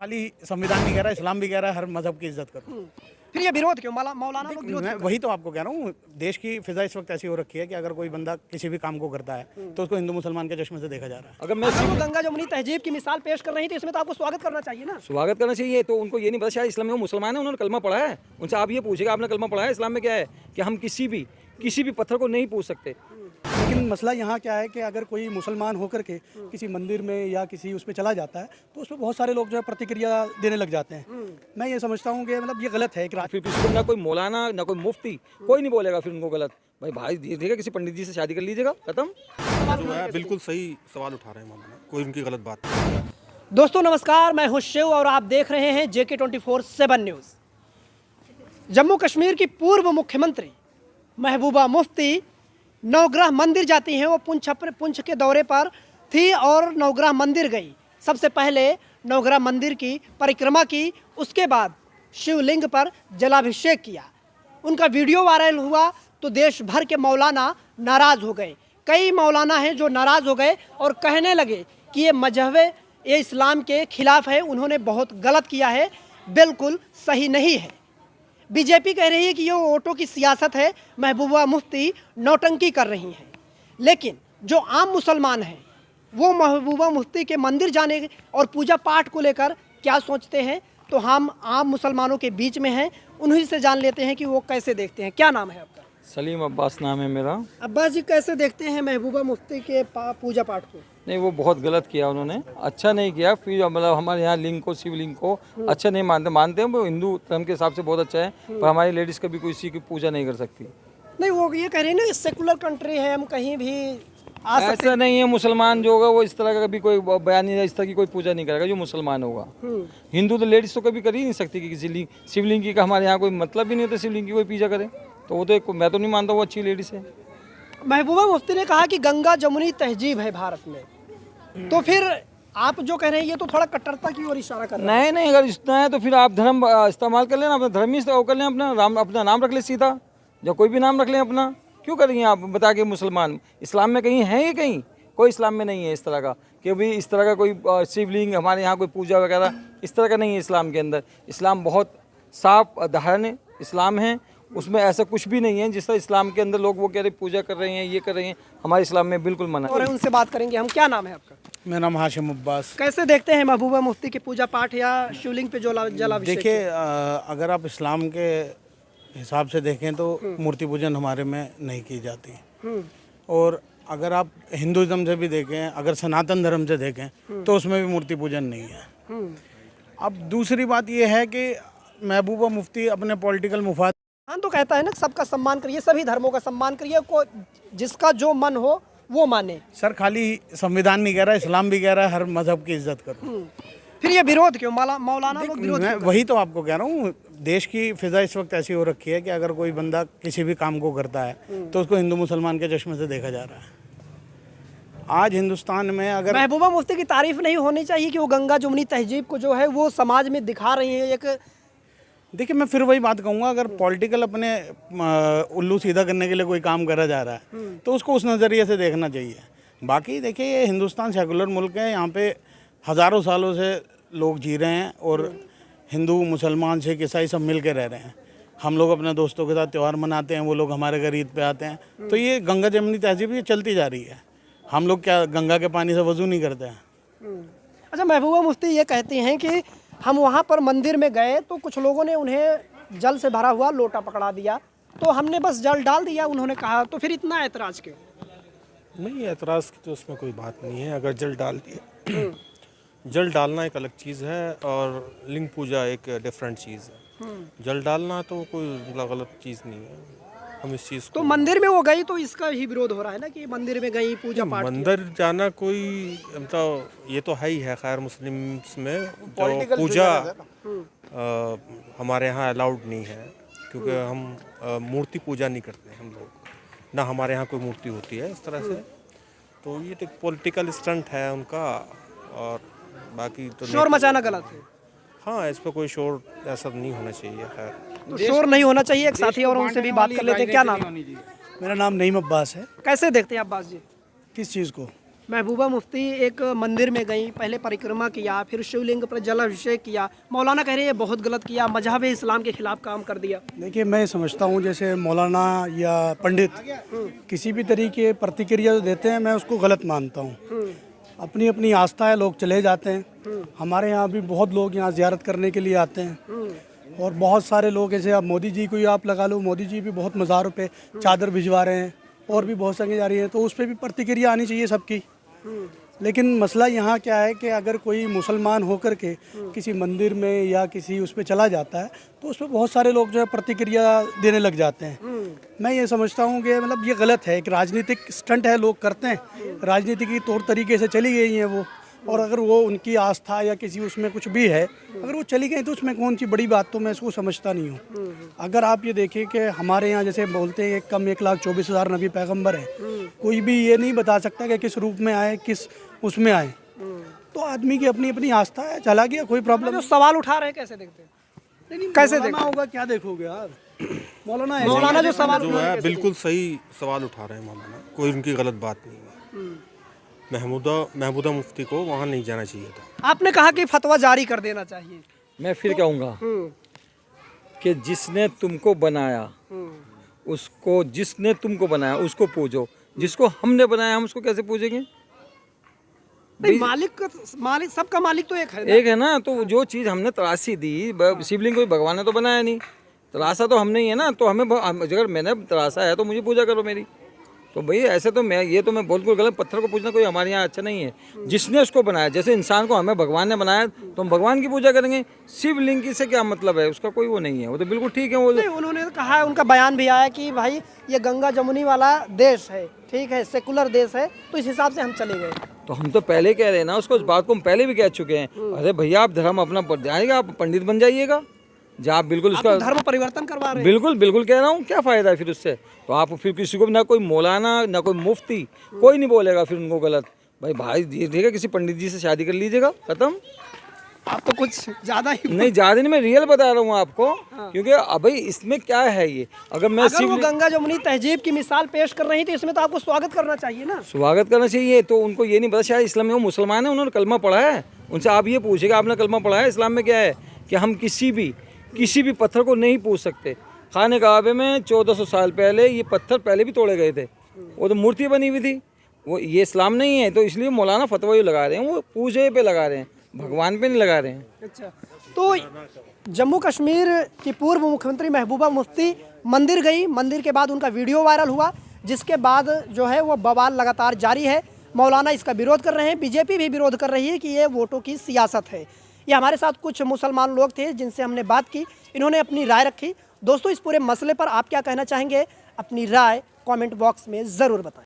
खाली संविधान नहीं कह रहा, इस्लाम भी कह रहा है हर मजहब की इज्जत करो। फिर ये विरोध क्यों? मौलाना लोग विरोध मैं क्यों? वही तो आपको कह रहा हूँ, देश की फिजा इस वक्त ऐसी हो रखी है कि अगर कोई बंदा किसी भी काम को करता है तो उसको हिंदू मुसलमान के चश्मे से देखा जा रहा है। अगर मैं अगर वो गंगा जमुनी तहजीब की मिसाल पेश कर रही थी, इसमें तो आपको स्वागत करना चाहिए ना। स्वागत करना चाहिए, तो उनको ये नहीं पता शायद इस्लाम में वो मुसलमान है, उन्होंने कलमा पढ़ा है। उनसे आप ये पूछेगा आपने कलमा पढ़ा है? इस्लाम में क्या है कि हम किसी भी पत्थर को नहीं पूछ सकते। लेकिन मसला यहाँ क्या है कि अगर कोई मुसलमान होकर के किसी मंदिर में या किसी उस पर चला जाता है तो उस पर बहुत सारे लोग जो है प्रतिक्रिया देने लग जाते हैं। मैं ये समझता हूँ कि मतलब ये गलत है। फिर किसी को ना कोई मौलाना ना कोई मुफ्ती कोई नहीं बोलेगा फिर उनको गलत। भाई देखिएगा किसी पंडित जी से शादी कर लीजिएगा, खत्म। जो है बिल्कुल सही सवाल उठा रहे हैं मौलाना, कोई उनकी गलत बात नहीं। दोस्तों नमस्कार, मैं हूं शिव और आप देख रहे हैं JK 24/7 न्यूज़। जम्मू कश्मीर की पूर्व मुख्यमंत्री महबूबा मुफ्ती नवग्रह मंदिर जाती हैं। वो पुंछ के दौरे पर थी और नवग्रह मंदिर गई। सबसे पहले नवग्रह मंदिर की परिक्रमा की, उसके बाद शिवलिंग पर जलाभिषेक किया। उनका वीडियो वायरल हुआ तो देश भर के मौलाना नाराज़ हो गए। कई मौलाना हैं जो नाराज़ हो गए और कहने लगे कि ये मजहब ये इस्लाम के खिलाफ है, उन्होंने बहुत गलत किया है, बिल्कुल सही नहीं है। बीजेपी कह रही है कि ये वोटों की सियासत है, महबूबा मुफ्ती नौटंकी कर रही हैं। लेकिन जो आम मुसलमान हैं वो महबूबा मुफ्ती के मंदिर जाने और पूजा पाठ को लेकर क्या सोचते हैं, तो हम आम मुसलमानों के बीच में हैं, उन्हीं से जान लेते हैं कि वो कैसे देखते हैं। क्या नाम है आपका? सलीम अब्बास नाम है मेरा। अब्बास जी, कैसे देखते हैं महबूबा मुफ्ती के पूजा पाठ को? नहीं, वो बहुत गलत किया उन्होंने, अच्छा नहीं किया। फिर मतलब हमारे यहाँ लिंग को, शिवलिंग को अच्छा नहीं मानते हैं। वो हिंदू धर्म के हिसाब से बहुत अच्छा है, पर हमारी लेडीज़ कभी कोई इसी की पूजा नहीं कर सकती। नहीं, वो ये कह रहे हैं ना सेकुलर कंट्री है, हम कहीं भी आ सकते। ऐसा नहीं है, मुसलमान जो होगा वो इस तरह का कभी कोई बयान नहीं, इस तरह की कोई पूजा नहीं करेगा जो मुसलमान होगा। हिंदू तो लेडीज़ तो कभी कर ही नहीं सकती कि किसी शिवलिंग की का हमारे यहाँ कोई मतलब ही नहीं होता शिवलिंग की कोई पूजा करे। तो वो तो मैं तो नहीं मानता वो अच्छी लेडीज़ है। महबूबा मुफ्ती ने कहा कि गंगा जमुनी तहजीब है भारत में, तो फिर आप जो कह रहे हैं ये तो थोड़ा कट्टरता की ओर इशारा कर रहे हैं। नहीं, अगर इतना है तो फिर आप धर्म इस्तेमाल कर लेना, अपना धर्म ही कर लें, अपना नाम रख ले सीधा, जो कोई भी नाम रख लें अपना। क्यों करेंगे आप बता के मुसलमान? इस्लाम में कहीं है ये? कहीं कोई इस्लाम में नहीं है इस तरह का कि भाई इस तरह का कोई शिवलिंग हमारे यहाँ कोई पूजा वगैरह इस तरह का नहीं है इस्लाम के अंदर। इस्लाम बहुत साफ धारण इस्लाम है, उसमें ऐसा कुछ भी नहीं है जिस तरह इस्लाम के अंदर लोग वो कह रहे पूजा कर रहे हैं, ये कर रहे हैं, हमारे इस्लाम में बिल्कुल मना है। और उनसे बात करेंगे हम। क्या नाम है आपका? मेरा नाम हाशिम अब्बास। कैसे देखते हैं महबूबा मुफ्ती के पूजा पाठ या शिवलिंग पे जलाभिषेक? देखिए, अगर आप इस्लाम के हिसाब से देखें तो मूर्ति पूजन हमारे में नहीं की जाती। और अगर आप हिंदुज़म से भी देखें, अगर सनातन धर्म से देखें तो उसमें भी मूर्ति पूजन नहीं है। अब दूसरी बात यह है कि महबूबा मुफ्ती अपने पॉलिटिकल मुफाद तो कहता है ना सबका सम्मान करिए, सभी धर्मों का सम्मान करिए, को जिसका जो मन हो वो माने। सर, खाली संविधान नहीं कह रहा, इस्लाम भी कह रहा है हर मजहब की इज्जत करो। फिर ये विरोध क्यों? मौलाना लोग विरोध मैं क्यों कर वही तो आपको कह रहा हूँ, देश की फिजा इस वक्त ऐसी हो रखी है कि अगर कोई बंदा किसी भी काम को करता है तो उसको हिंदू मुसलमान के चश्मे से देखा जा रहा है। आज हिंदुस्तान में अगर महबूबा मुफ्ती की तारीफ नहीं होनी चाहिए कि वो गंगा जमुनी तहजीब को जो है वो समाज में दिखा रही है एक? देखिए, मैं फिर वही बात कहूँगा, अगर पॉलिटिकल अपने उल्लू सीधा करने के लिए कोई काम करा जा रहा है तो उसको उस नज़रिए से देखना चाहिए। बाकी देखिए, ये हिंदुस्तान सेकुलर मुल्क है, यहाँ पे हज़ारों सालों से लोग जी रहे हैं और हिंदू मुसलमान सिख ईसाई सब मिल के रह रहे हैं। हम लोग अपने दोस्तों के साथ त्यौहार मनाते हैं, वो लोग हमारे घर ईद पे आते हैं। तो ये गंगा जमुनी तहजीब ये चलती जा रही है। हम लोग क्या गंगा के पानी से वजू नहीं करते हैं? अच्छा, महबूबा मुफ्ती ये कहती हैं कि हम वहाँ पर मंदिर में गए तो कुछ लोगों ने उन्हें जल से भरा हुआ लोटा पकड़ा दिया, तो हमने बस जल डाल दिया, उन्होंने कहा, तो फिर इतना ऐतराज़ क्यों? नहीं, एतराज़ की तो उसमें कोई बात नहीं है। अगर जल डाल दिया जल डालना एक अलग चीज़ है और लिंग पूजा एक डिफरेंट चीज़ है। जल डालना तो कोई गलत चीज़ नहीं है, हम इस चीज़ तो को मंदिर में वो गई तो इसका ही विरोध हो रहा है ना कि मंदिर में गई पूजा पाठ किया। मंदिर जाना कोई मतलब ये तो है ही है। खैर मुस्लिम्स में जो पूजा हमारे यहाँ अलाउड नहीं है, क्योंकि हम मूर्ति पूजा नहीं करते हम लोग, ना हमारे यहाँ कोई मूर्ति होती है इस तरह से। तो ये तो पॉलिटिकल स्टंट है उनका, और बाकी तो शोर मचाना गलत है। हाँ, इस पर कोई शोर ऐसा नहीं होना चाहिए। खैर तो शोर नहीं होना चाहिए। एक साथी और उनसे भी बात कर लेते हैं। क्या नाम? मेरा नाम नईम अब्बास है। कैसे देखते हैं अब्बास जी? किस चीज़ को? महबूबा मुफ्ती एक मंदिर में गई, पहले परिक्रमा किया, फिर शिवलिंग पर जलाभिषेक किया। मौलाना कह रहे हैं ये बहुत गलत किया, मजहब इस्लाम के खिलाफ काम कर दिया। देखिए, मैं समझता हूँ जैसे मौलाना या पंडित किसी भी तरीके प्रतिक्रिया जो देते हैं, मैं उसको गलत मानता हूँ। अपनी अपनी आस्था है, लोग चले जाते हैं। हमारे यहाँ भी बहुत लोग यहाँ ज़ियारत करने के लिए आते हैं और बहुत सारे लोग ऐसे, आप मोदी जी को ही आप लगा लो, मोदी जी भी बहुत मज़ारों पे चादर भिजवा रहे हैं और भी बहुत संख्या जा रही है, तो उस पर भी प्रतिक्रिया आनी चाहिए सबकी। लेकिन मसला यहाँ क्या है कि अगर कोई मुसलमान होकर के किसी मंदिर में या किसी उस पर चला जाता है तो उस पर बहुत सारे लोग जो है प्रतिक्रिया देने लग जाते हैं। मैं ये समझता हूँ कि मतलब ये गलत है, एक राजनीतिक स्टंट है, लोग करते हैं, राजनीति की तौर तरीके से चली गई हैं वो। और अगर वो उनकी आस्था या किसी उसमें कुछ भी है, अगर वो चली गई तो उसमें कौन सी बड़ी बात, तो मैं इसको समझता नहीं हूँ। अगर आप ये देखें कि हमारे यहाँ जैसे बोलते हैं कम 1,24,000 नबी पैगंबर है, कोई भी ये नहीं बता सकता कि किस रूप में आए, किस उसमें आए। तो आदमी की अपनी अपनी आस्था है, चला गया, कोई प्रॉब्लम जो सवाल उठा रहे हैं कैसे देखते हैं? कैसे देखना होगा, क्या देखोगे यार? मौलाना जो सवाल जो है बिल्कुल सही सवाल उठा रहे हैं मौलाना, कोई उनकी गलत बात नहीं है। महबूबा मुफ्ती को वहाँ नहीं जाना चाहिए था। आपने कहा कि फतवा जारी कर देना चाहिए। मैं फिर कहूँगा कि जिसने तुमको बनाया उसको पूजो, जिसको हमने बनाया हम उसको कैसे पूजेंगे? नहीं, मालिक सबका मालिक तो एक है ना? एक है ना, तो जो चीज़ हमने तराशी दी, शिवलिंग को भगवान ने तो बनाया नहीं, तराशा तो हमने ही है ना, तो हमें अगर मैंने तराशा है तो मुझे पूजा करो मेरी। तो भाई ऐसे तो मैं बिल्कुल गलत, पत्थर को पूजना कोई हमारे यहाँ अच्छा नहीं है। जिसने उसको बनाया, जैसे इंसान को हमें भगवान ने बनाया तो हम भगवान की पूजा करेंगे। शिवलिंग की से क्या मतलब है, उसका कोई वो नहीं है, वो तो बिल्कुल ठीक है। वो नहीं, उन्होंने कहा है, उनका बयान भी आया कि भाई ये गंगा जमुनी वाला देश है, ठीक है, सेकुलर देश है, तो इस हिसाब से हम चले गए। तो हम तो पहले कह रहे हैं ना उसको, इस बात को हम पहले भी कह चुके हैं। अरे भैया, आप धर्म अपना बढ़ जाएगा, आप पंडित बन जाइएगा, जब आप बिल्कुल उसका धर्म परिवर्तन करवा रहे हैं। बिल्कुल कह रहा हूँ, क्या फायदा है फिर उससे? तो आप फिर किसी को ना कोई मौलाना ना कोई मुफ्ती कोई नहीं बोलेगा फिर उनको गलत। भाई देखिएगा, किसी पंडित जी से शादी कर लीजिएगा, खत्म। आप तो कुछ ज्यादा ही नहीं, ज्यादा नहीं, मैं रियल बता रहा हूँ आपको। क्योंकि अभी इसमें क्या है, ये अगर वो गंगा जमुनी तहजीब की मिसाल पेश कर रही थी, इसमें तो आपको स्वागत करना चाहिए ना। स्वागत करना चाहिए, तो उनको ये नहीं पता शायद इस्लाम में वो मुसलमान है, उन्होंने कलमा पढ़ा है, उनसे आप ये पूछेगा आपने कलमा पढ़ा है? इस्लाम में क्या है कि हम किसी भी पत्थर को नहीं पूछ सकते। खाने काबे में 1400 साल पहले ये पत्थर पहले भी तोड़े गए थे, वो तो मूर्ति बनी हुई थी, वो ये इस्लाम नहीं है। तो इसलिए मौलाना फतवा ही लगा रहे हैं, वो पूजे पे लगा रहे हैं, भगवान पे नहीं लगा रहे हैं। अच्छा, तो जम्मू कश्मीर की पूर्व मुख्यमंत्री महबूबा मुफ्ती मंदिर गई, मंदिर के बाद उनका वीडियो वायरल हुआ, जिसके बाद जो है वो बवाल लगातार जारी है। मौलाना इसका विरोध कर रहे हैं, बीजेपी भी विरोध कर रही है कि ये वोटों की सियासत है। ये हमारे साथ कुछ मुसलमान लोग थे जिनसे हमने बात की, इन्होंने अपनी राय रखी। दोस्तों, इस पूरे मसले पर आप क्या कहना चाहेंगे? अपनी राय कमेंट बॉक्स में ज़रूर बताएं।